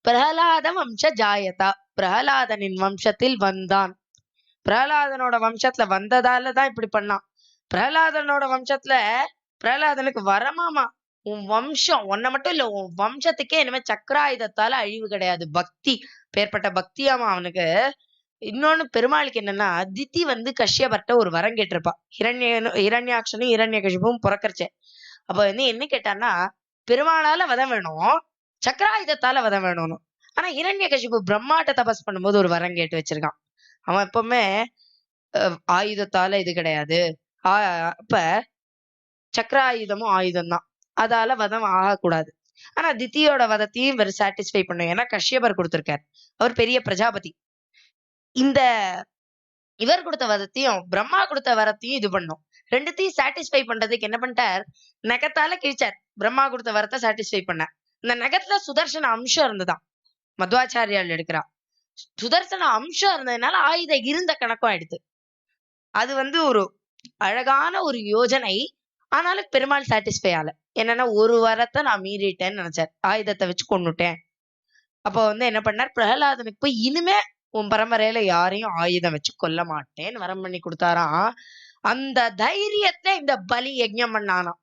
பிரகலாத வம்ச ஜாயதா, பிரகலாதனின் வம்சத்தில் வந்தான். பிரகலாதனோட வம்சத்துல வந்ததாலதான் இப்படி பண்ணான். பிரகலாதனோட வம்சத்துல பிரகலாதனுக்கு வரமாமா, உன் வம்சம் உன்னை மட்டும் இல்ல, உன் வம்சத்துக்கே இனிமே சக்கராயுதத்தால அழிவு கிடையாது. பக்தி பேர்பட்ட பக்தியாமா அவனுக்கு. இன்னொன்னு பெருமாளுக்கு என்னன்னா, திதி கஷ்யபர்ட்ட ஒரு வரம் கேட்டிருப்பா. இரண்யாட்சனும் இரண்யகசிபும் பிறக்கறச்சே. அப்ப என்ன கேட்டான்னா, பெருமாளால வதம் வேணும், சக்கராயுதத்தால வதம் வேணும்னு. ஆனா இரண்யகசிபு பிரம்மாட்ட தபஸ் பண்ணும்போது ஒரு வரம் கேட்டு வச்சிருக்கான். அவன் எப்பவுமே ஆயுதத்தால இது கிடையாது, அப்ப சக்கராயுதமும் ஆயுதம் தான், அதால வதம் ஆகக்கூடாது. ஆனா தித்தியோட வதத்தையும் இவர் சாட்டிஸ்ஃபை பண்ணும். ஏன்னா கஷ்யபர் கொடுத்திருக்காரு, அவர் பெரிய பிரஜாபதி. இந்த இவர் கொடுத்த வதத்தையும் பிரம்மா கொடுத்த வரத்தையும் இது பண்ணும். ரெண்டுத்தையும் சாட்டிஸ்ஃபை பண்றதுக்கு என்ன பண்ணிட்டார், நகத்தால கிழிச்சார். பிரம்மா கொடுத்த வரத்தை சாட்டிஸ்ஃபை பண்ண. இந்த நகத்துல சுதர்சன அம்சம் இருந்துதான் மத்வாச்சாரியால் எடுக்கிறா. சுதர்சன அம்சம் இருந்ததுனால ஆயுதம் இருந்த கணக்கும் ஆயிடுது. அது ஒரு அழகான ஒரு யோஜனை. ஆனாலும் பெருமாள் சாட்டிஸ்ஃபை ஆகல. என்னன்னா, ஒரு வரத்தை நான் மீறிட்டேன்னு நினைச்சார், ஆயுதத்தை வச்சு கொன்னுட்டேன். அப்போ என்ன பண்ணார், பிரகலாதனுக்கு போய் இனிமே உன் பரம்பரையில யாரையும் ஆயுதம் வச்சு கொல்ல மாட்டேன்னு வரம் பண்ணி கொடுத்தாராம். அந்த தைரியத்துல இந்த பலி யஜ்ஞம் பண்ணானாம்.